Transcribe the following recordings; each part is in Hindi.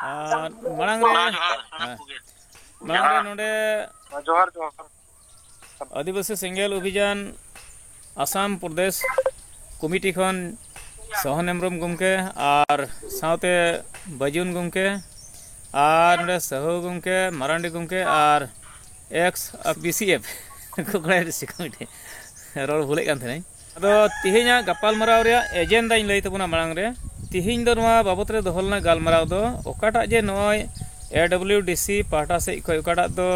Marang re nonde जोहार जोहार आदिवासी सेंगेल अभियान आसाम प्रदेश कमिटी खन सोहन हेम्ब्रम गमके और साउते बाजुन गमके और नोडे सहु गमके मारांडी गमके और एक्स बीसीएफ कोकड़ा कमिटी रोड भूले कान थेनै अदो तिहिना गपाल मराव रे एजेंडा इन लई तबुना मारांग रे तिहिन दो नोआ बाबत रे दोहलना गालमाराव दो ओकाटा जे नय एडब्ल्यूडीसी पाहटा से खय ओकाटा दो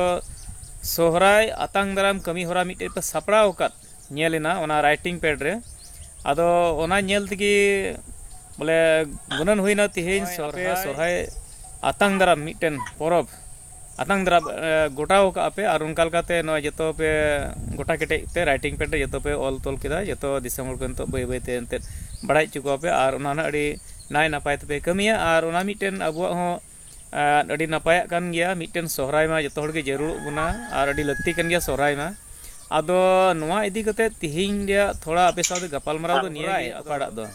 सोहराय आतांग दाराम कमी होरा मिटे पे सापड़ा ओकात नेलेना ओना राइटिंग पैड रे आदो ओना नेल तगी बोले गुनन हुइना तिहिन सोहराय आतांग दाराम मिटेन परब आतांग दाराम गोटाव का पे और उनका लकाते नो जतो पे गोटा केटे ते राइटिंग पैड रे जतो पे ऑल तोल केदा जतो दिसंबर को तो बय बय ते एंते बड़ाई चुको पे और ओना ना अडी नाय नापाय ते कमिया और ओना मिटेन अबुआ हो अडी नापाय कान गया मिटेन सोहराय मा जतो हड़ के जरूर बुना और अडी लक्ति कान गया सोहराय मा आदो नोआ इदी कते तिहिन रे थोड़ा आपे साथे गपाल मराव दो निया अकाड़ा दो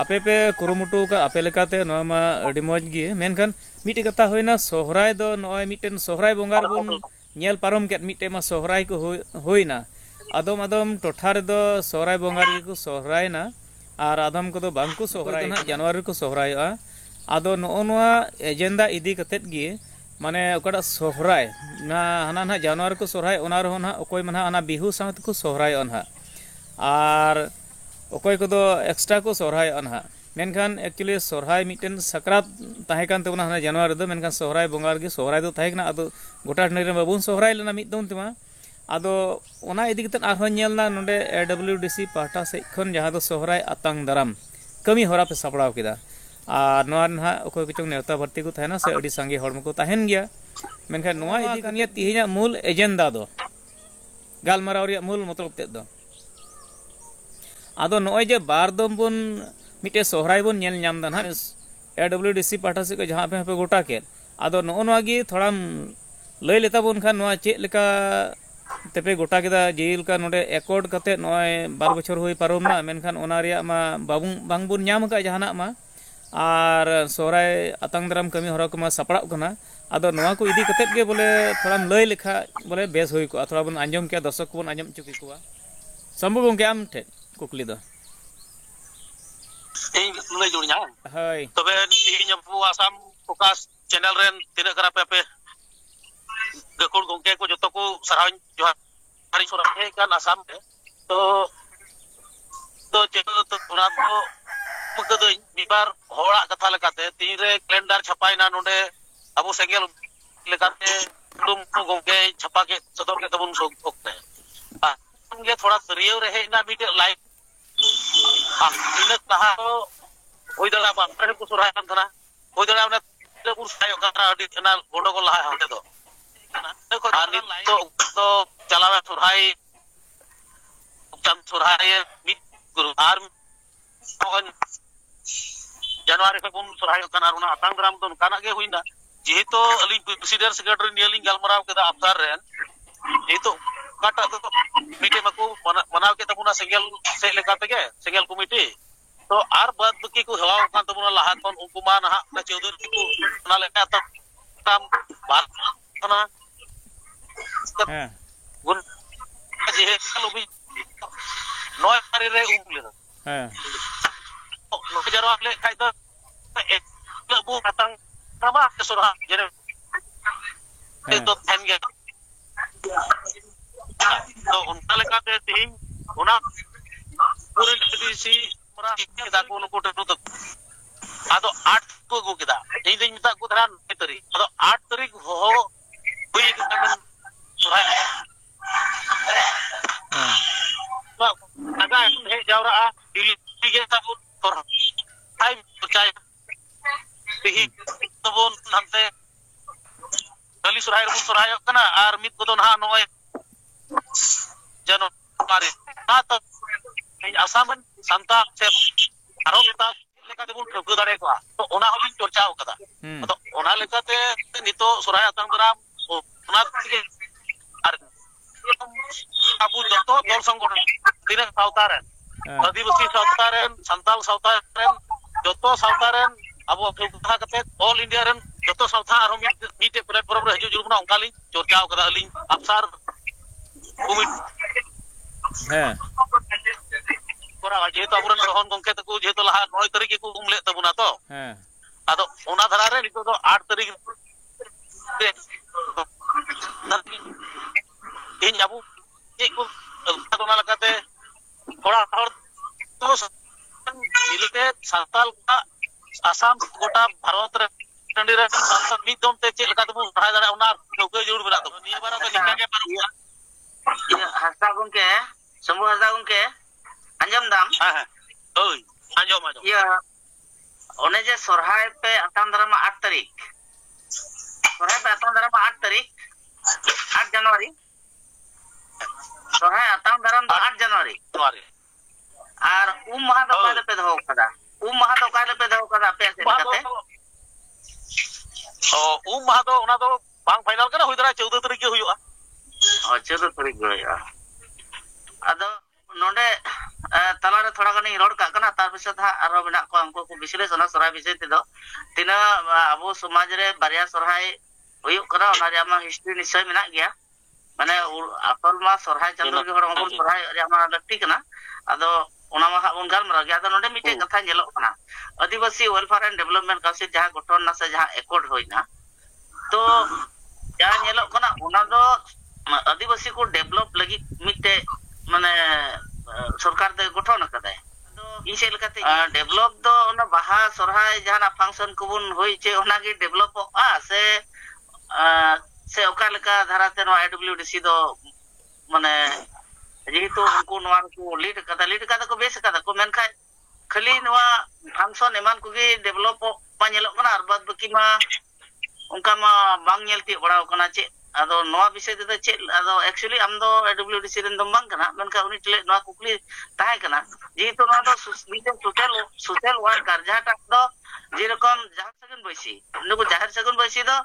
आपे पे कुरुमुटु का आपे लेकाते नोआ मा अडी मौज गे मेनखान मिटे कथा होइना सोहराय दो नोय मिटेन सोहराय बोंगार बुन नेल पारम केट मिटे मा सोहराय को होइना आदम आदम टोठा रे दो सोहराय बोंगार को सोहरायना और आदम को दो बांकु सोहराय ना जनवरी को सोहरायआ आदो नोआ एजेंडा इदी कतेत गे माने ओकड़ा सोहराय ना हना ना जानवर को सोहराय ओना रहो ना ओकोय मना अना बिहु साथ को सोहराय अनहा और ओकोय को दो एक्स्ट्रा को सोहराय अनहा मेनखान एक्चुअली सोहराय मिटेन सकरात ताहे कान तबना हना जानवर दो मेनखान सोहराय बोंगार गे सोहराय दो ताहे कना आदो गोटा ढने रे बाबुन सोहराय लेना मिद दम तिमा आदो ओना इदी कते आरो नेलना नोडे एडब्ल्यूडीसी पाहटा से खन जहां दो सोहराय आतांग दाराम कमी होरा पे सपड़ाव किदा और नोआ ना ओकोय कोचों नेता भर्ती को थायना से अडी संगे हड़म को ताहेन गया मेनखान नोआ इदी कानिया तिहिना मूल एजेंडा दो गालमाराव रे मूल मतलब ते दो आदो नोय जे बार दम बुन मिटे सोहराय बुन नेल नाम दा ना एडब्ल्यूडीसी पाहटा से को जहां पे गोटा के आदो नो नोआ गी थोड़ा लय लेता बुन खान नोआ चे लेका तेपे गोटा केदा जेल का नोडे एकॉर्ड कते नोय 12 बछर होई पारोमना मेनखान ओना रिया मा बांग बुन नाम का जहाना मा और सोहराय आतांग दाराम कमी हरा को मा सपड़ा कना आदो नोआ को इदी कतेत गे बोले थोड़ा लय लेखा बोले बेस होई को थोड़ा बन आंजम के दर्शक को बन आंजम चुकी को संभव गंके आम ठे कुकली दो ए लय जोड़िया हाय तबे तिहिन अबु आसाम फोकस चैनल रेन तिना करा पे गकुल गंके को जतो को सराव जोहार हरि सोरा हे कान आसाम में तो थोड़ा तो मुकदई बिबार होड़ा कथा लगाते तीन रे कैलेंडर छपाइना नोडे अबु सेंगेल लेकाते तुम गंके छपा के सदर के तबुन सोकते ये थोड़ा रियो रहे ना बीटे लाइव इन कहा तो होई दला बापर को सुराय थना होई दला ने पुर सायो करा अडी ना गोंडगोल लहा हते दो तो चलावे सुराय चम सुराय मित गुरु आर जनवरी को बुन सुराय कना रुना आतांग दाराम तो काना गे हुइना जेहेतु अली प्रेसिडेंट सेक्रेटरी नियलिंग गलमराव केदा अफसर रेन जेहेतु काटा तो मीटे मको बनाव के तबुना सिंगल से लेका तगे सिंगल कमिटी तो आर बाद बकी को हवा कान तबुना लहा कोन उनको मान हा ना चौधरी को ना लेका तो काम बात ना गुन जे लुबी नय मारी रे उमले हां नो जरवा ले खाइ तो एक लबु आतांग तबा के सुरा जेने तो थन गया तो उनका लेका ते तीन उना पूरे डीसी मरा केदा को नको टटो तो आदो 8 को गो केदा ए दिन मिता को धरा तरी आदो 8 तारीख हो हुई के मन सुराय आगा हे जावरा दिल्ली के तब तोर हाय चाय तिही तबोन नंते कली सुराय रुन सुराय कना आर मित को तो ना नोय जनो मारे ना तो आसाम संता से आरोपता लेका देबुन ठोक दारे को तो ओना होबी चर्चा होकदा तो ओना लेकाते नितो सुराय आतांग दाराम ओना के आर अबु जतो दल संगठन तीन सावतारन आदिवासी सावतारन संताल सावतारन जतो सावतारन अबु ठोक कते all India run joto sautha arho mite platform re hiju jurubna onkalin chorchao kada alin afsar kumit ᱦᱮᱸ kora jehetu aburan rohon gongke taku jehetu laha 9 tarik ku umle tabuna to ᱦᱮᱸ ado ona dhara re nito do 8 tarik in abu ku ona lakate kora hor to milite santal ka asam gota bharat re टंडी रे सांसद मी दम ते चेक लगा तबु पढ़ाई दाड़ा उना नौकरी जरूर बना दो निया बारा तो निका के पर ये हस्ता गुंके समूह हस्ता गुंके अंजम दाम हां ओय अंजम आजो ये ओने जे सोरहाय पे अताम दरामा 8 तारीख सोरहाय पे अताम दरामा 8 तारीख 8 जनवरी सोरहाय अताम दराम 8 जनवरी तुम्हारे और महा दो काले पे दहो कदा महा दो काले पे दहो कदा पे से कते महा दो ओना दो बांग फाइनल कना हुई दरा 14 तारीख के हुआ 14 तारीख गया अदो नोंडे तलारे थोड़ा गनी रोड का कना तार बिषय था आरो बिना को हमको को विश्लेषण सोराय विषय ते दो तिना अबो समाज रे बारिया सोरहाय हुयु करा ओना रे आमा हिस्ट्री निश्चय मिना गया माने असल मा सोरहाय चंद्र के हड़ हमको सोरहाय रे आमा लक्ति कना अदो ओना मा हाबन गाल मरा गया अदो नोंडे मिटे कथा जेलो कना आदिवासी वेलफेयर एंड डेवलपमेंट काउंसिल जहां गठन ना से जहां एकॉर्ड होइना तो जहां जेलो कना ओना दो आदिवासी को डेवलप लगी मिटे माने सरकार दे गठन कदाय तो इसे लकाते डेवलप दो ओना बाहा सरहाय जहाना फंक्शन कुबुन होई चे ओना गे डेवलप आ से ओका लका धाराते नो आईडब्ल्यूडीसी दो माने जेहेतु उनको नोआ को लीड कदा को बेस कदा को मेनखा खाली नोआ फंक्शन एमान को गे डेवलप मा नेलो कना आर बाद बकी मा उनका मा बांग नेलती बड़ाव कना चे अदो नोआ विषय दे चे अदो एक्चुअली हम दो एडब्ल्यूडीसी रेन दो बांग कना मेनका उनी टले नोआ कुकली ताहे कना जेहेतु नोआ दो मिटे सोशल वर्कर जहाटा दो जे रकम जाहर सगन बैसी नुको जाहर सगन बैसी दो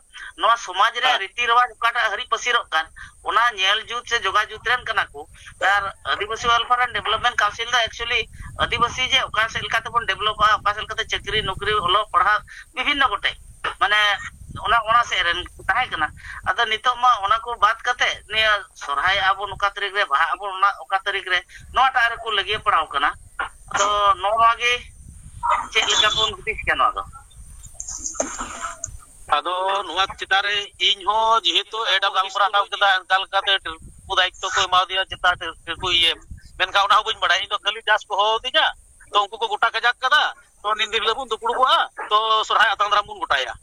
नोआ समाज रे रीति रिवाज काटा हरि पसिरो कान ओना नेल जुत से जोगा जुत रेन कना को तार आदिवासी वेलफेयर एंड डेवलपमेंट काउंसिल दो एक्चुअली आदिवासी जे ओका से लकाते बन डेवलप ओका से लकाते चक्री नौकरी ओलो पढ़ा विभिन्न गोटे माने ओना से रेन ताहे कना अदा नितो मा ओना को बात कते निया सोरहाय आबो नुका तरीक रे बहा आबो ओना ओका तरीक रे नोआ टार को लगे पड़ाव कना तो नोआ गे चे लका कोन दिस केनो दो ado nuwa chitare in ho jehetu edam lang pura keda ankal kate daikto ko ema dia chitare ko iye menka ona buñ badai do khali das ko ho dinya to unku ko gota kajak kada to nindir lebun dukuru ko to sorhay atang dram bun gotaya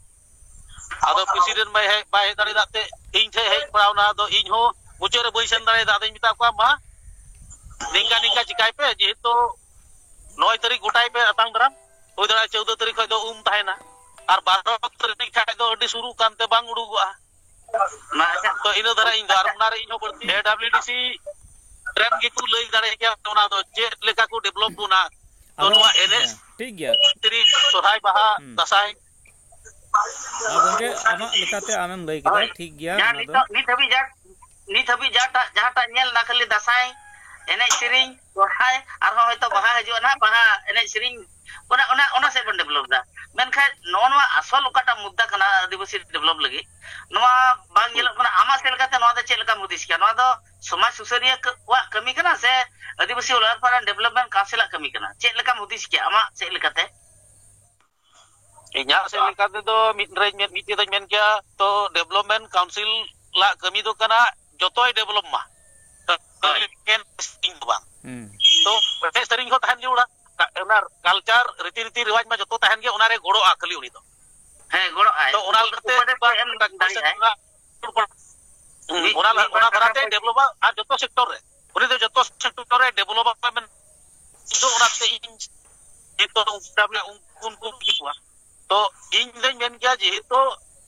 ado presiden mai he bai dari date in the he pauna do in ho muchere boi sen dari date mita ko ma ningka cikai pe jehetu 9 tarik gotai pe atang dram hoy dara 14 tarik do tahena R 12 tarik khai do adi suru kante bang udugoa ना तो ino dara in dar unare ino berti AWDC tren gitu lei dare kya ona do je leka ko develop buna to noa NS ठीक गया tri sorai baha dasai Gange आमा लेकाते आमेम लई कदा ठीक गया या ना दो नि थबी जाटा जहाटा नेल ना खाली दसाई एने सिरिंग सोरहाय आरो होयतो बाहा हजु ना बाहा एने सिरिंग ओना से बन डेवलप दा मेनखा नोनवा असल ओकाटा मुद्दा कना आदिवासी डेवलप लगी नोआ बांग गेल कना आमा से लकाते नोआ द चे लका मुदिस क्या नोआ दो समाज सुसरिया वा कमी कना से आदिवासी वेलफेयर एंड डेवलपमेंट काउंसिल कमी कना चे लका मुदिस क्या आमा से लकाते inya se lekate do miti da men kya to development council la kami do kana jotoy develop ma ken sting bang to sering ko tahan jura onar culture riti riwaj ma joto tahan ge onare godo akali uni do हे गोड़ो आय तो ओना करते ओना करते develop uh joto sector re uni do joto sector re development do onate in itu ungkapnya unku gitu तो इन दिन मेन क्या जेहेतु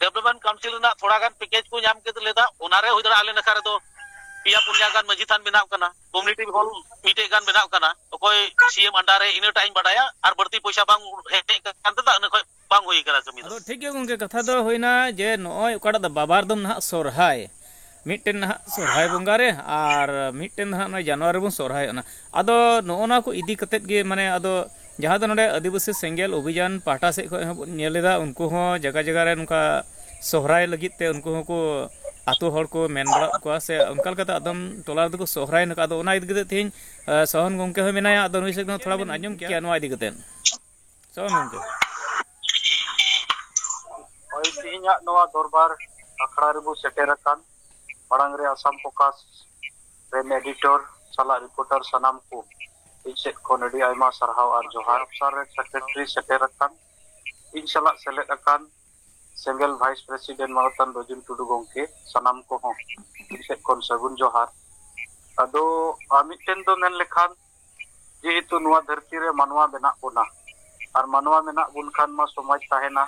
डेवलपमेंट काउंसिल ना थोड़ा गान पैकेज को नाम के लेदा ओनारे हुई दरा आले नखारे तो पिया पुन्या गान मजी थान बनाव कना कम्युनिटी हॉल मीटे गान बनाव कना कोई सीएम अंडारे इन टाइम बडाया और बढ़ती पैसा बांग हे कान ता न कोई बांग होई करा जमीन तो ठीक है गंगे कथा दो होइना जे नोय ओकाडा द बाबार दम ना सोरहाय मिटेन ना सोरहाय बंगा रे और मिटेन ना जनवरी बन सोरहाय ना अदो नोना को इदी कतेत गे माने अदो जहाँ नोडे आदिवासी सेंगेल अभियान पाहटा से नेलेदा उनको जगह जगह रे नुका सोहराय लगित ते उनको को आतो हर को मेन बड़ा को से उनका लगा आदम टोला को सोहराय नका दो ओना इदि तेन सहन गंके हो मेनाया आदो नुई से थोड़ा बन आजम किया नवा इदि कतेन सहन गंके ओइ तिहिना नवा दरबार आखड़ा रे बो सेटेरकान मांग रे आसाम फोकास रेन एडिटर साला रिपोर्टर सनाम को इनसे को नडी आयमा सरहाव आर जोहार अफसर रे सेक्रेटरी सेटेरकान इन साला सेलेक्ट अकान सेंगेल वाइस प्रेसिडेंट मानतन रजुन टुडू गंके सनाम को हो इनसे कोन सगुन जोहार अदो आमिटेन दो मेन लेखान जेहेतु नुआ धरती रे मानवा बेना बोना और मानवा मेना बुन खान मा समाज ताहेना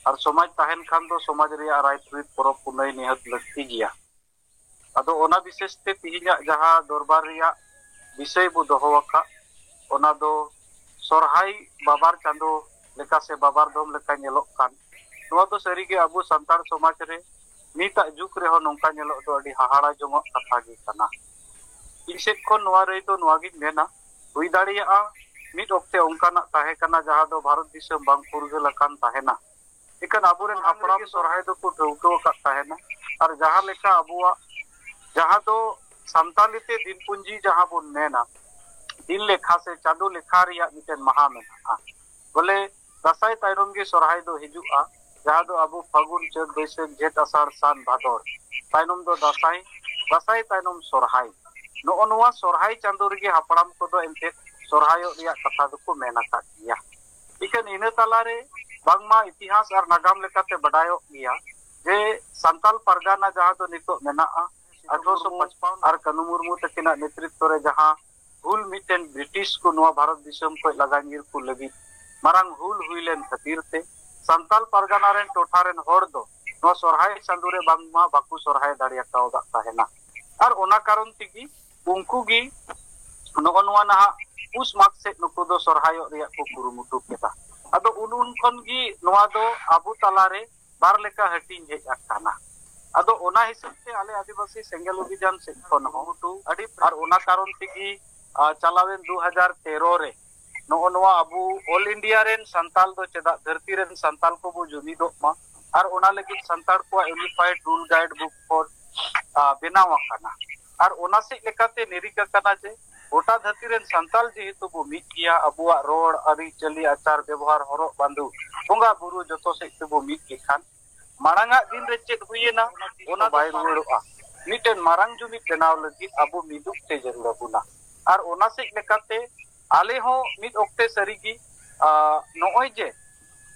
और समाज ताहेन खान दो समाज रे रायपुर परब पुनई निहत लगती गया अदो ओना विशेष ते तिहिना जहां दरबार रिया विषय बो दोहोवाका ओना दो सोरहाई बाबार चांदो लेका से बाबार दोम लेका नेलोक कान नोआ दो सरीगे अबो संतार समाज रे नीता जुग रे हो नोंका नेलोक दो अडी हाहाड़ा जोंग कथा गे कना इनसे कोन नोआ रे तो नोआ गी मेना हुई दाड़िया मिद ओक्ते ओंकाना ताहे कना जहां दो भारत दिसम बांग पुरगल अकान ताहेना इकन आबुरेन हापड़ाम सोरहाय दो को ठौको का ताहेना और जहां लेका अबुआ जहां दो संतालिते दिन पुंजी जहां बुन मेना दिन लेखा से चांदो लेखा रिया मिटेन महा मेना बोले दसाई तायरम गे सोरहाय दो हिजुआ जहां दो अबु फागुन चैत बैसाख जेठ आषाढ़ सान भादर तायनम दो दसाई दसाई तायनम सोरहाय नो नोआ सोरहाय चांदो रे हापड़ाम को दो एंते सोरहायो रिया कथा दो को मेना का किया इकन इने तालारे बांगमा इतिहास और नागाम लेकाते बडायो गया जे संताल परगाना जहां दो नितो मेना 1855 और कनु मुर्मू तकिना नेतृत्व रे जहां हुल मिटेन ब्रिटिश को नवा भारत दिसम को लगांगिर को लगी मारंग हुल हुइलेन खातिर ते संताल परगाना रेन टोठा रेन होड़ दो नो सोरहाय चांदो रे बांगमा बाकु सोरहाय दाड़िया कावदा ताहेना और ओना कारण तिगी उनको गी नो नवा ना उस माग से नुको दो सोरहायो रिया को कुरुमुटु केता अदो उन खन गी नवा दो आबु तालारे बार लेका हटिन हे आकाना अदो ओना हिसाब से आले आदिवासी सेंगेल अभियान से खन होटू अडी और ओना कारण तिगी चलावेन 2013 रे नो नवा अबु ऑल इंडिया रेन संताल दो चेदा धरती रेन संताल को बो जुमिदो मा और ओना लगी संताल को unified rule guide book for बेनावा काना और ओना से लेकाते निरिका काना जे गोटा धरती रेन संताल जेहेतु बो मिट किया अबुआ रोड अरि चली आचार व्यवहार हरो बांधु बोंगा बुरु जतो से बो मिट के खान मारांगा दिन रे चेत हुइना ओना बाय रुड़ोआ मिटेन मारांग जुमित बेनाव लगी अबु मिदुक ते जरूर बुना और ओना से लेकाते आले हो मिद ओक्ते सरीगी नोय जे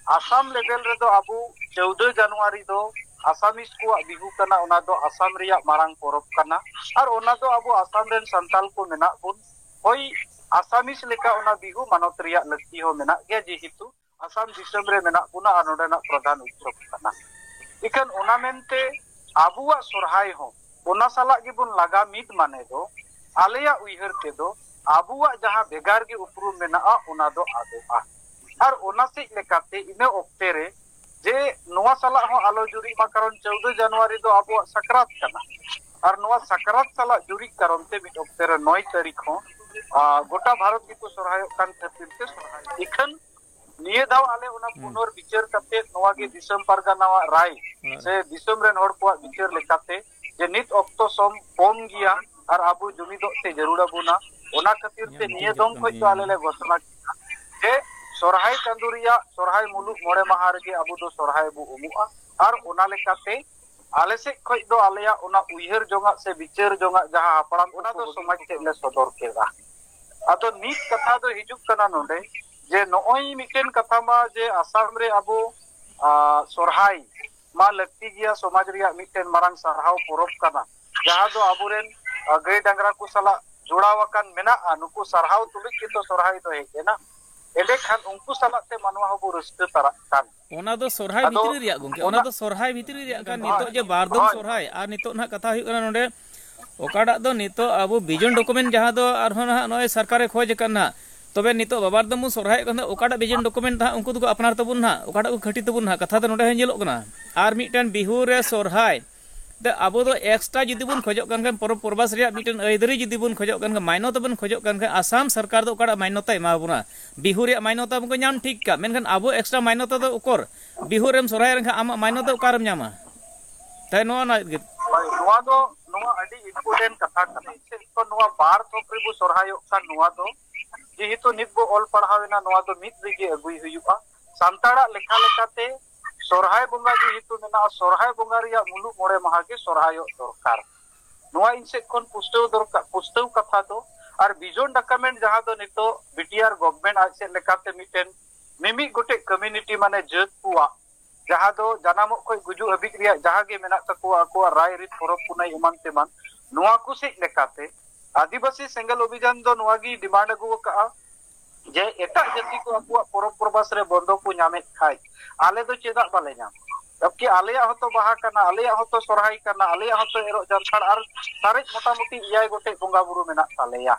आसाम लेवल रे दो अबु 14 जनवरी दो आसामिस को बिहु कना ओना दो आसाम रिया मारांग परब कना और ओना दो अबु आसाम रेन संताल को मेना बुन होई आसामिस लेका ओना बिहु मानत रिया लगती हो मेना गे जेहितु आसाम दिसम रे मेना पुना अनोडेना प्रधान उत्सव कना इकन ओना मेनते आबुआ सोरहाय हो ओना साला गे बुन लगा मिद माने दो आलेया उइहर ते दो आबुआ जहां बेगार गे उपरुम मेना ओना दो आदोआ और ओना से लेकाते इने ओक्ते रे जे नोआ साला हो आलो जुरी मा कारण 14 जनवरी दो आबुआ सकरात कना और नोआ सकरात साला जुरी कारण ते मिद ओक्ते रे 9 तारीख हो गोटा भारत गे को सोरहाय कान खातिर ते सोरहाय इखन निये दाव आले ओना पुनर विचार करते नोआ गे दिसम परगाना राय से दिसम रेन होड़ को विचार लेकाते जे नित ऑक्टो सम कम गिया और आबु जुमिदो ते जरूर बुना ओना खातिर ते निये दम खय तो आले ले घोषणा जे सोरहाय चांदुरिया सोरहाय मुलुक मोड़े माहा रे आबु दो सोरहाय बु उमुआ और ओना लेकाते आले से खय दो आलेया ओना उइहर जोंगा से विचार जोंगा जहां हापड़ाम ओना दो समाज ते ले सदर केदा अतो नित कथा दो हिजुक कना नोडे जे नोई मिटेन कथा मा जे आसाम रे आबु सोरहाय मा लगती गया समाज रिया मिटेन मारंग सरहाव परब कना जहां दो आबुरेन गई डांगरा को साला जोड़ावाकान मेना नुकु सरहाव तुलिक के तो सोरहाय दो हे ना एले खान उनको सालाते मानवा हो रस्ते तारा कान ओना दो सोरहाय भितरी रिया गंके ओना दो सोरहाय भितरी रिया कान नितो जे बारदम सोरहाय और नितो ना कथा हुई कना नोडे ओकाडा दो नितो अबु विजन डॉक्यूमेंट जहां दो आरहो ना नय सरकारे खोज कना तबे नितो बाबारदम सोरहाय कना ओकाडा विजन डॉक्यूमेंट था उनको दो अपनार तबुन ना ओकाडा को खटी तबुन ना कथा दो नोडे हेंजेलोग कना और मिटन बिहु रे सोरहाय ᱟᱵᱚ ᱫᱚ ᱮᱠᱥᱴᱨᱟ ᱡᱩᱫᱤ ᱵᱚᱱ ᱠᱷᱚᱡᱚᱜ ᱠᱟᱱ ᱠᱷᱟᱱ ᱯᱚᱨᱚᱵᱽ ᱯᱚᱨᱵᱟᱥ ᱨᱮᱭᱟᱜ ᱢᱤᱫᱴᱮᱱ ᱟᱹᱭᱫᱟᱹᱨᱤ ᱡᱩᱫᱤ ᱵᱚᱱ ᱠᱷᱚᱡᱚᱜ ᱠᱟᱱ ᱠᱷᱟᱱ ᱢᱟᱭᱱᱚᱛᱟ ᱵᱚᱱ ᱠᱷᱚᱡᱚᱜ ᱠᱟᱱ ᱠᱷᱟᱱ ᱟᱥᱟᱢ ᱥᱚᱨᱠᱟᱨ ᱫᱚ ᱚᱠᱟᱴᱟᱜ ᱢᱟᱭᱱᱚᱛᱟᱭ ᱮᱢᱟ ᱵᱚᱱᱟ ᱵᱤᱦᱩ ᱨᱮᱭᱟᱜ ᱢᱟᱭᱱᱚᱛᱟ ᱵᱚᱱ ᱧᱟᱢ ᱴᱷᱤᱠ ᱠᱟᱜ ᱢᱮᱱᱠᱷᱟᱱ ᱟᱵᱚ ᱮᱠᱥᱴᱨᱟ ᱢᱟᱭᱱᱚᱛᱟ ᱫᱚ ᱩᱠᱩᱨ ᱵᱤᱦᱩ ᱨᱮᱢ ᱥᱚᱨᱦᱟᱭ ᱞᱮᱱᱠᱷᱟᱱ ᱟᱢᱟᱜ ᱢᱟᱭᱱᱚᱛᱟ ᱚᱠᱟᱨᱮᱢ ᱧᱟᱢᱟ ᱛᱟᱭ ᱱᱚᱣᱟ ᱱᱚᱣᱟ ᱟᱹᱰᱤ ᱤम्पोर्टेंट ᱠᱟᱛᱷᱟ ᱠᱟᱱᱟ ᱥᱮ ᱱᱚᱣᱟ ᱵᱟᱨ ᱛᱷᱚᱠ ᱨᱮᱵᱚ ᱥᱚᱨᱦᱟᱭᱚᱜ ᱠᱟᱱ ᱱᱚᱣᱟ ᱫᱚ जेहेतु नित बो ऑल पढ़ावेना नोआ दो मित रेगे अगुई हुयुआ सांताड़ा लेखा लेखाते सोरहाय बोंगा जेहेतु मेना सोरहाय बोंगा रिया मुलु मोड़े माह के सोरहायो दरकार नोआ इनसे कोन पुस्तव कथा दो और विजन डॉक्यूमेंट जहां दो नितो बीटीआर गवर्नमेंट आज से लेखाते मिटेन मिमी गोटे कम्युनिटी माने जत पुआ जहां दो जनामो कोई गुजु हबिक रिया जहां के मेना तको आको राय रित परब पुनाई एमान तेमान नोआ को से लेखाते आदिवासी सेंगल अभियान दो नोआगी डिमांड अगु का जे एटा जाति को आकुआ परब प्रबास रे बंदो को नामे खाय आले दो चेदा बाले नाम जबकि आलेया हतो बाहा कना आलेया हतो सोरहाई कना आलेया हतो एरो जानछाड़ आर सारे मोटा मोटी इयाय गोटे बोंगा बुरु मेना तालेया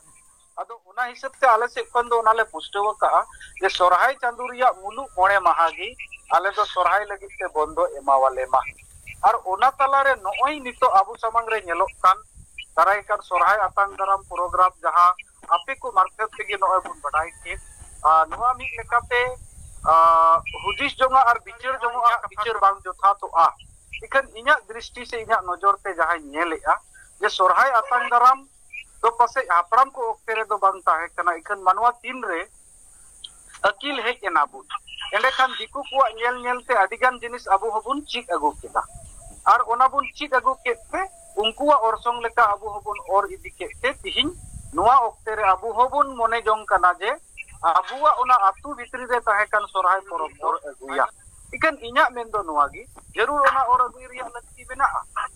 अदो उना हिसाब ते आले से कोन दो उनाले पुष्टव का जे सोरहाई चांदू रिया मुलु मोणे माहागी आले दो सोरहाई लगी ते बंदो एमावाले मा आर ओना तला रे नोई नितो आबु सामंग रे नेलो कान दाराय कान सोरहाई आतांग दाराम प्रोग्राम जहां आपे को मार्केट तेगे नोय बुन बडाई के नोआ मी लेकाते हुदिस जोंगा और बिचार जोंगा बिचार बांग जोथा तो इखन इन्या दृष्टि से इन्या नजर ते जहां नेलेआ जे सोरहाई आतांग दाराम तो पासे हापड़ाम को ओक्ते रे दो बांग ताहे कना इखन मानवा तीन रे अकिल हे केनाबुन एंडे खान दिकु को नेल नेल ते अदिगान जिनिस अबु हबुन चिक अगु केदा और ओना बुन चिक अगु केते उनकुआ ओरसोंग लेका अबु हबुन और इदि केते तिहिन नोआ ओक्ते रे अबु हबुन मने जोंग कना जे अबुआ ओना आतु भितरी रे ताहे कान सोरहाई परब और अगुया इकन इन्या मेंदो नोआगी जरूर ओना और अगुई रिया लक्ति मेना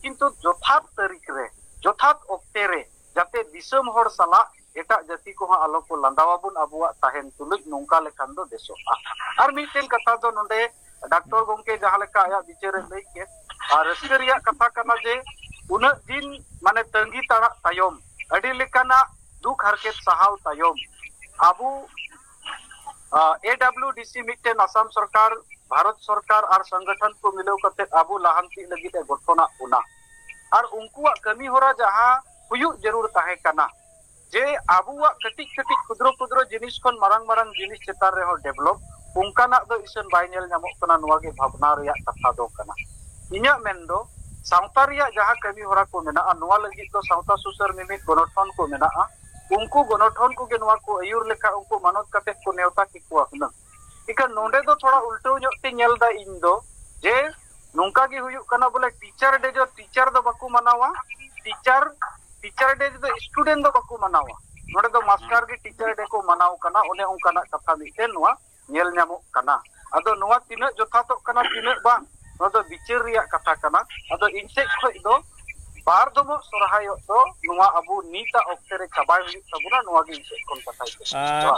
किंतु जोथात तारीख रे जोथात ओक्ते रे जाते दिसम होड़ सला एटा जाति को आलो को लंदावाबुन अबुआ ताहेन तुलुज नोंका लेखान दो देसोआ और मिटेन कथा दो नोंडे डॉक्टर गोंके जहां लेका आया बिचारे लई के और रसिकरिया कथा कना जे उना दिन माने तंगी तारा तायम अडी लेकाना दुख हरकेत सहाव तायम आबू एडब्ल्यूडीसी मिटेन असम सरकार भारत सरकार और संगठन को मिलव कते आबू लाहांती लगी गठना उना और उनकुआ कमी होरा जहां हुयु जरूर ताहे कना जे आबुआ कटिक कटिक खुद्रो खुद्रो जिनिस कोन मारंग मारंग जिनिस चेतार रे हो डेवलप उनकाना दो इसन बाय नेल नामो कना नोआ गे भावना रिया कथा दो कना इन्या मेंदो सावता रिया जहां कमी होरा को मेना नोआ लगी तो सावता सुसर मिमित गणठन को मेना उनको गणठन को गे नोआ को अयुर लेखा उनको मानत कते को नेवता की को हुना इका नोंडे दो थोड़ा उल्टो जोते नेलदा इन दो जे नोंका गे हुयु कना बोले टीचर डे जो टीचर दो बाकू मनावा टीचर डे दो स्टूडेंट दो बाकू मनावा नोडे दो मास्टर गे टीचर डे को मनाव कना ओने उनकाना कथा मिटेन नोआ नेल न्यामो कना अदो नोआ तिना जोथातो कना तिना बा नोदो बिचार रिया कथा कना अदो इनसे खोय दो बार दो सोरहायो दो नोआ अबु नीता ओक्ते रे चाबाय हुयु तबुना नोआ गे इनसे कोन कथा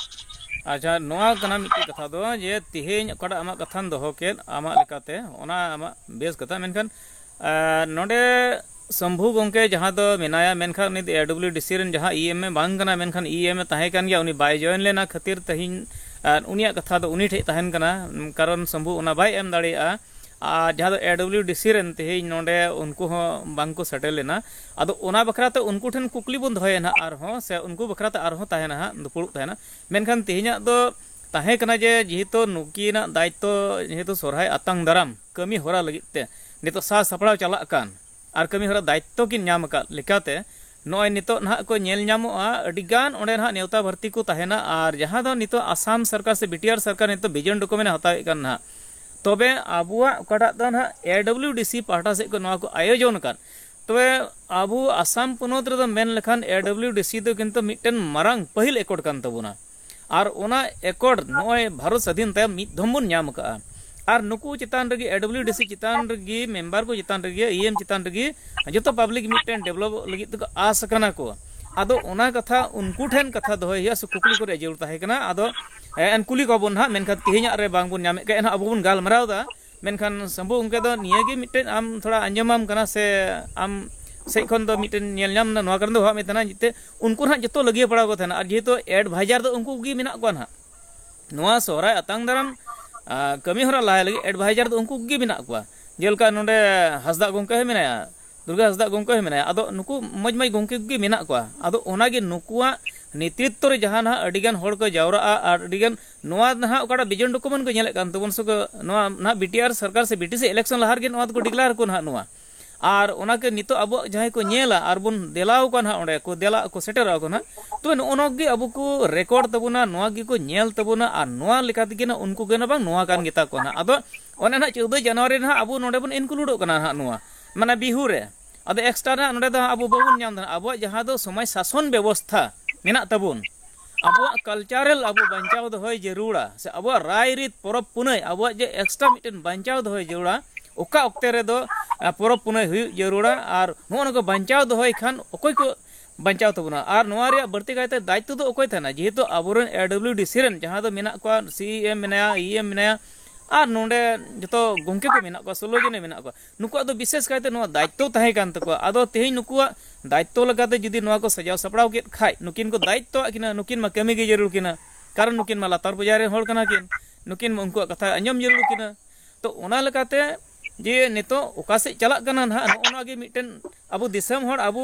अच्छा नोआ कना मिट्टी कथा दो जे तिहेन कड़ा आमा कथान दोहो के आमा लेकाते ओना आमा बेस कथा मेनखान नोडे शंभु गोंके जहां दो मेनाया मेनखान नि एडब्ल्यूडीसी रन जहां ईएम में बांग कना मेनखान ईएम में ताहे कान गया उनी बाय जॉइन लेना खातिर तहिन उनिया कथा दो उनी ठे ताहेन कना कारण शंभु उना बाय एम दाड़ेया जहां दो एडब्ल्यूडीसी रन तेहिन नोडे उनको हो बांग को सेटल लेना अदो उना बखराते उनको ठन कुकली बुन धोय ना आर हो से उनको बखराते आर हो ताहे ना दुपुड़ ताहे ना मेनखान तेहिना दो ताहे कना जे जेहेतु नुकीना दायित्व जेहेतु सोरहाय आतांग दाराम कमी होरा लगिते नितो सा सपड़ा चला कान और कमी होरा दायित्व किन नाम का लेकाते नोय नितो ना को नेल नामोआ अडिगान ओंडे ना नेवता भर्ती को ताहेना और जहां दो नितो आसाम सरकार से बीटीआर सरकार नितो विजन डॉक्यूमेंट हतावे कान ना तबे आबुआ कटा दो ना एडब्ल्यूडीसी पार्टा से को नोआ को आयोजन कान तबे आबु आसाम पुनोत रे दो मेन लेखान एडब्ल्यूडीसी दो किंतु मिटन मारंग पहिल एकॉर्ड कान तबुना और ओना एकॉर्ड नोय भारत स्वाधीन तायम मिद धमबुन नाम का और नुकु चितान रगी एडब्ल्यूडीसी चितान रगी मेंबर को चितान रगी ईएम चितान रगी जतो पब्लिक मिटन डेवलप लगी तो आस कना को आदो ओना कथा उनको ठेन कथा दोहया से कुकली को जरूर ताहे कना आदो एन कुली को बन हा मेनखान तिहिना रे बांग बुन नामे के एन अबो बुन गालमराव दा मेनखान शंभु उनके दो नियगे मिटन आम थोड़ा अंजमाम कना से आम से खन दो मिटन नेल नाम ना नोआ करन दो हा मेतना जिते उनको ना जतो लगिए पड़ा को थना और जेतो एडवाइजर दो उनको गी मिना को ना नोआ सोहराय अतांग दाराम कमी होरा लाहे लगी एडवाइजर दो उनको गी मिना को जेलका नोडे हसदा गोंके हे मेनाया दुर्गा हंसदा गंके मेनाया आदो नुकु मज मज गंके गे मेना कोआ आदो ओनागे नुकुआ नेतृत्व रे जहां ना अडिगान होड़ को जावरा आर अडिगान नोआ ना ओकाटा विजन डॉक्यूमेंट को नेले कान तबन सो नोआ ना बीटीआर सरकार से बीटीसी इलेक्शन लहार गे नोआ को डिक्लेयर को ना नोआ आर ओनाके नितो अब जहां को नेला आर बुन देलाव को ना ओंडे को देला को सेटरा को ना तो ओनोगे अब को रिकॉर्ड तबुना नोआ गे को नेल तबुना आर नोआ लेका तगे ना उनको गे ना बांग नोआ कान गेता को ना आदो ओना ना 14 जनवरी ना अब नोडे बुन इनक्लूड कना ना नोआ माने बिहु रे आदो एक्स्ट्रा ना नोडे दा अब बाबुन नाम दा अब जहां दो समय शासन व्यवस्था मेना तबुन अब कल्चरल अब बंचाव दो होय जरूरा से अब राय रीत परब पुनय अब जे एक्स्ट्रा मिटन बंचाव दो होय जरूरा ओका ओक्ते रे दो परब पुनय हुई जरूरा आर नोनको बंचाव दो होय खान ओकोय को बंचाव तबुना आर नोआ रे बर्ती कायते दायित्व दो ओकोय थाना जेहेतु अबुरन एडब्ल्यूडीसी रन जहां दो मेना को सीएम मेनाया ईएम मेनाया आर नोंडे जतो गंके को मेना को 16 जने मेना को नुकुआ दो विशेष कायते नोआ दायित्व ताहे कान तको आदो तेही नुकुआ दायित्व लगाते जदि नोआ को सजाव सपड़ाव के खाय नुकिन को दायित्व किना नुकिन मा कमी गे जरूर किना कारण नुकिन मा लातार बजारे होड़ कना किन नुकिन मा उनको कथा अंजम जरूर किना तो ओना लगाते जे नितो ओका से चला कना ना ओना गे मिटन अबु दिसम होड़ अबु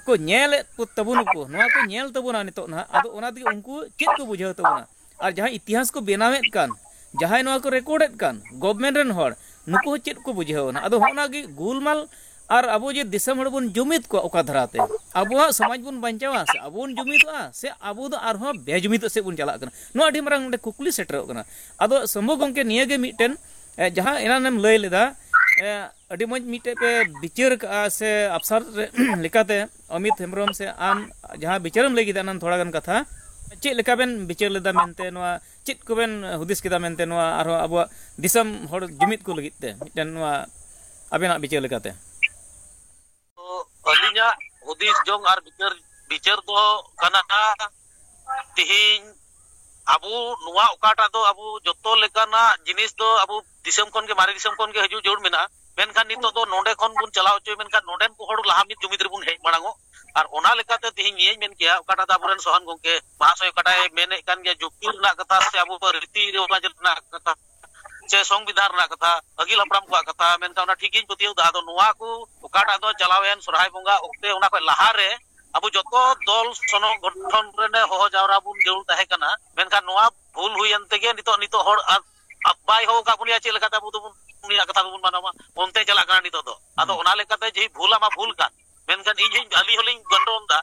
को नेल तबुन को नोआ को नेल तबुना नितो ना आदो ओना दिगे उनको चित को बुझाव तबुना आर जहां इतिहास को बेनावेत कान जहां नोआ को रिकॉर्डेड कान गवर्नमेंट रन होड़ नुको चित को बुझाव ना आदो होना गे गुलमाल आर अबो जे दिसम होड़ बुन जुमित को ओका धराते अबो समाज बुन बंचावा से अबुन जुमितआ से अबो दो आर हो बेजुमित से बुन चला कना नो अडी मरंग नोडे कुकली सेटर कना आदो संभव गंके निये गे मिटन जहां एनानेम लय लेदा अडी मज मिटे पे विचार का से अफसर लेकाते अमित हेमब्रम से आम जहां विचारम लय गिदा नन थोड़ा गन कथा चे लेका बेन विचार लेदा मेनते नोआ चित को बेन हुदिस किदा मेनते नोआ आरो अबो दिसम होड़ जुमित को लगिते मिटन नोआ अबेना विचार लेकाते तो अलिना हुदिस जोंग आर विचार दो कना तिहिन अबु नुआ ओकाटा दो अबु जतो लेकाना जिनिस दो अबु दिसम कोन के मारे दिसम कोन के हजू जोड़ मेना मेनखान नितो दो नोंडे कोन बुन चलाव चोय मेनखान नोंडेन को होड़ लाहा मित जुमित रे बुन हेज मांगो आर ओना लेकाते तिहिन ये मेन किया ओकाटा दा बुरन सोहन गंके महाशय ओकाटा मेने कान के जुक्ति ना कथा से अबु रीति रिवाज ना कथा से संविधान ना कथा अगिल अपराम को कथा मेनका ओना ठीकिन पतियो दा दो नुआ को ओकाटा दो चलावेन सरहाय बंगा ओक्ते ओना को लाहा रे अब जो दल सनो गठन रे हो जावरा बुन जरूर ताहे कना मेनका नोआ भूल हुयन तेगे नितो नितो होड़ अबाई हो का पुलिया चेल कथा बुदु पुनिया कथा बुन मानामा ओनते चला कना नितो दो आदो ओना लेकाते जे भूला मा भूल का मेनका इज अली होलिंग गंडोम दा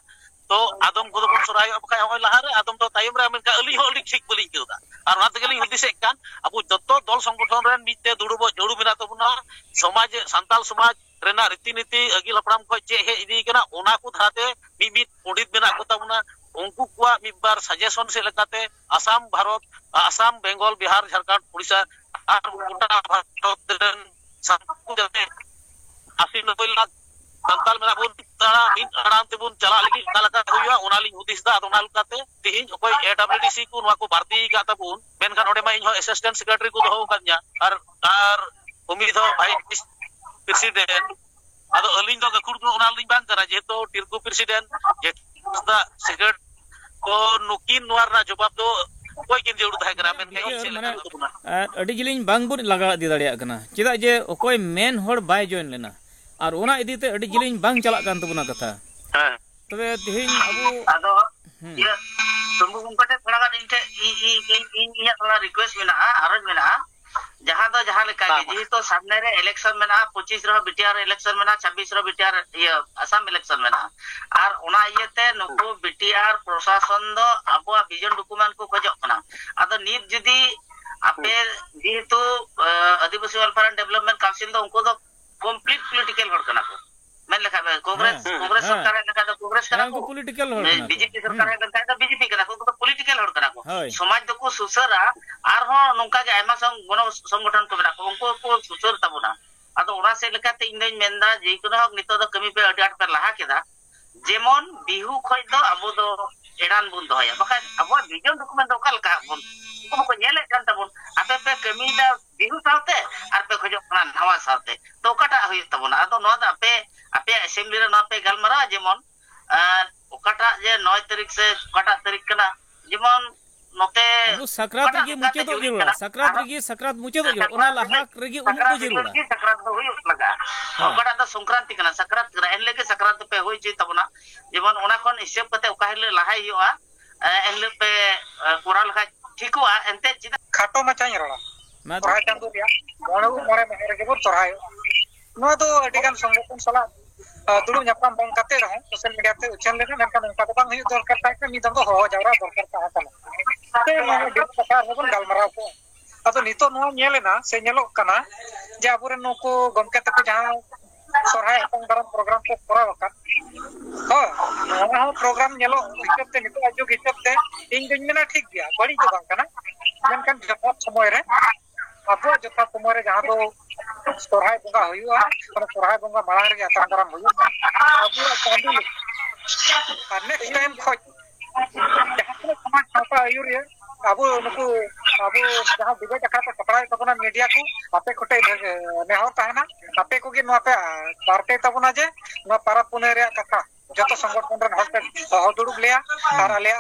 तो आदम को बुन सराय अब काय होय लहारे आदम तो तायम रे मेनका अली होली ठीक बोली केदा आर ओना तेगे लिंग हुदिसे कान अब जतो दल संगठन रेन मिते दुड़ुबो जोड़ु बिना तो बुना समाज संताल समाज रेना रीति नीति अगिल अपराम को चे हे इदी कना ओना को धाते मिमित पंडित बेना को तबना उनको कुआ मिबार सजेशन से लगाते आसाम भारत आसाम बेंगल बिहार झारखंड उड़ीसा आर गोटा भारत रेन संकु जते 80-90 लाख संताल मेना बुन तारा इन आराम ते बुन चला लगी कालका होया ओना लिंग हुदिस दा ओना लकाते तिहिन ओय एडब्ल्यूडीसी को नवा को भारती का तबुन मेनखान ओडे मा इन हो असिस्टेंट सेक्रेटरी को दो कन्या आर उम्मीद हो भाई प्रेसिडेंट आदो अलिंग दो गकुड़ को ओना लिंग बांग करा जेतो टिरकु प्रेसिडेंट जे दा सेक्रेट तो नुकिन नोर ना जवाब दो कोई किन जरूर थाय करा मेन के अडी जिलिंग बांग बुन लगा दि दाड़िया कना चिदा जे ओकोय मेन होड़ बाय जॉइन लेना आर ओना इदीते अडी जिलिंग बांग चला कान तबुना कथा हां तबे तिहिन अबु आदो ये तुमको उनकटे थोड़ा गा इनटे इन थोड़ा रिक्वेस्ट मेना आरज मेना जहां तो जहां लेका के जी तो सामने रे इलेक्शन मेना 25 रो बीटीआर इलेक्शन मेना 26 रो बीटीआर ये असम इलेक्शन मेना आर ओना इयते नुको बीटीआर प्रशासन दो अबो विजन डॉक्यूमेंट को खोजो कना आदो नीत जदी आपे जी तो आदिवासी वेलफेयर एंड डेवलपमेंट काउंसिल दो उनको दो कंप्लीट पॉलिटिकल होड़ कना को मेन लेखा कांग्रेस सरकार लेखा तो कांग्रेस कना को पॉलिटिकल होड़ कना बीजेपी सरकार लेखा तो बीजेपी कना को पॉलिटिकल होड़ कना को समाज दो को सुसरा आर हो नुका के आयमा गण संगठन को मेना को उनको को सुसर तबुना आदो ओना से लेकाते इन दिन मेनदा जे कोनो हक नितो दो कमी पे अडी आट पे लहा केदा जेमन बिहु खय दो अबो दो एडान बुन दोया बखा अबो विजन डॉक्यूमेंट दो कल का बुन को नेले कान तबुन आपे पे कमी दा बिहु सावते आर पे खजो कना नवा सावते तो काटा होय तबुना आदो नो दा आपे असेंबली रे नो पे गलमरा जेमन ओकाटा जे 9 तारीख से काटा तारीख कना जेमन note sakrat regi muncul tu jurul, sakrat muncul tu jurul, ona lahak regi umur tu jurul. sakrat do huyuk laga okada da songkranti kana sakrat kara enle ke sakrat pe hoy chi tabona jemon ona kon hisab kate oka hile lahai huyuga enle pe koral kha thikua ente chida khato machai rola sorai chandu ya more meher ge bor sorai no do adigan songgoton sala dulu nyapam bang kate raho social media te uchan lena menkan onka ko bang huyuk dorkar ta ka mi dam do ho jawra dorkar ta kana te no de pakar hobon galmarao ko ado nito no nyelena se nyelok kana je abure noko gomke te ko jaha sorai apang daram program ko koraw akan ho program nyelok hisab te nito ajog hisab te ing din mena thik gaya badi do bang kana menkan jothat somoy re abu jothat somoy re jaha do sorai bonga huyuga ona sorai bonga malang re atang daram huyuga abu pandul next time khoj jaha samaj sapa ayurya abu nuku abu jaha dibe jakata saprai tabona media ko ape kote nehor tahena ape ko gi no ape barte tabona je no para pune re katha joto সংগঠন ren hoste hodurub leya ar alea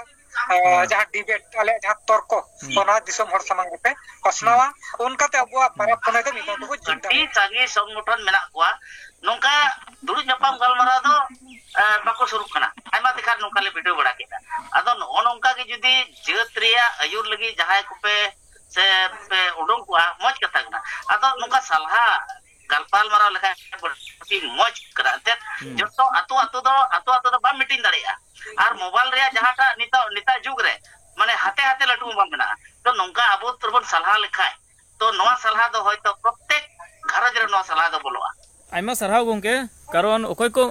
jaha debate alea jaha torko ona disom hor samang pe pasnawa onkate abua para pune de mito ko jinta di changi সংগঠন menak kwa nongka dulu nyapam galmara do bako surup kana aima dikhar nongka le video bada kita ado nongka ge judi jeut reya ayur lagi jahay ko pe se pe udong kwa moj kata kana ado nongka salha galpal mara lekha berarti moj krantet joto atu do ba meeting dareya ar mobile reya jahata nita jug re mane hate latu mobile mena to nongka abo turbon salha lekhai to noa salha do hoyto prottek gharaj re noa salha do boloa Aima सरहाव गंके कारण ओखय को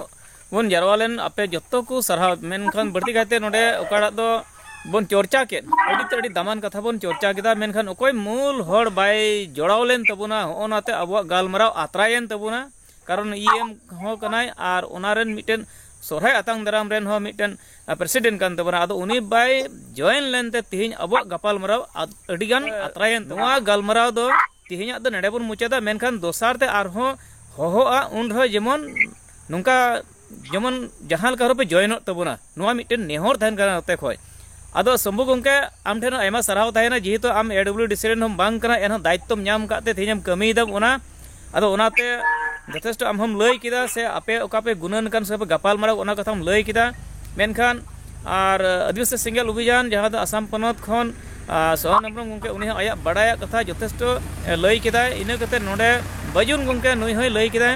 बन जारवालेन आपे जत्तो को सरहाव मेनखान बर्ती गाते नोडे ओकाड़ा दो बन चर्चा के अड़ी दामान कथा बन चर्चा केदा मेनखान ओखय मूल हर बाय जोड़ावलेन तबुना ओनाते अबवा गालमराव आत्रायन तबुना कारण ईएम हो कनाय आर ओनारेन मिटेन सोरहाय आतांग दराम रेन हो मिटेन प्रेसिडेंट कान तबुना आदो उनी बाय जॉइन लेनते तिहिन अबवा गपालमराव अडिगान आत्रायन तवा गालमराव दो तिहिन द नेडे बन मुचादा मेनखान दोसारते आर हो होहोआ उन रह जेमन नुंका जेमन जहां लका पे जॉइन तबुना नुआ मिटेन नेहर थान kana ओते खय आदो शंभु गंके आम ठेन आयमा सराव थायना जेहेतु आम एडब्ल्यूडीसी रेन हम बांग kana एन दायित्वम ᱧᱟᱢ काते थेजम कमी दम ओना आदो ओनाते जथेष्ट आम हम लय किदा से आपे ओकापे गुणन कान से गपाल मारा ओना कथा हम लय किदा मेनखान आर आदिवासी सिंगल अभियान जहां दो आसाम पनत खन सोहन हेम्ब्रम गंके उनी आया बडाया कथा जथेष्ट लय किदा इना कते नोडे बजुन गंके नुई होय लय किदा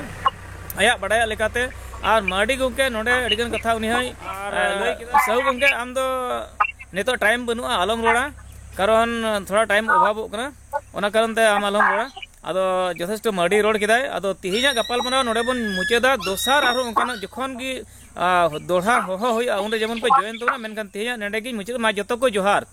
आया बडाया लेकाते आर माडी गंके नोडे अडिगन कथा उनी होय लय किदा सौ गंके आम दो नेतो टाइम बनुआ आलम रोड़ा कारण थोड़ा टाइम अभाव कना ओना कारण ते आम आलम रोड़ा आदो जथेष्ट माडी रोड किदा आदो तिहिजा गपाल मना नोडे बन मुचेदा दोसार आरो ओनकाना जखन गी दोढ़ा होहो होय उनरे जेमन पे जॉइन तोना मेनखान तिहिजा नेडे गी मुचेदा मा जतो को जोहार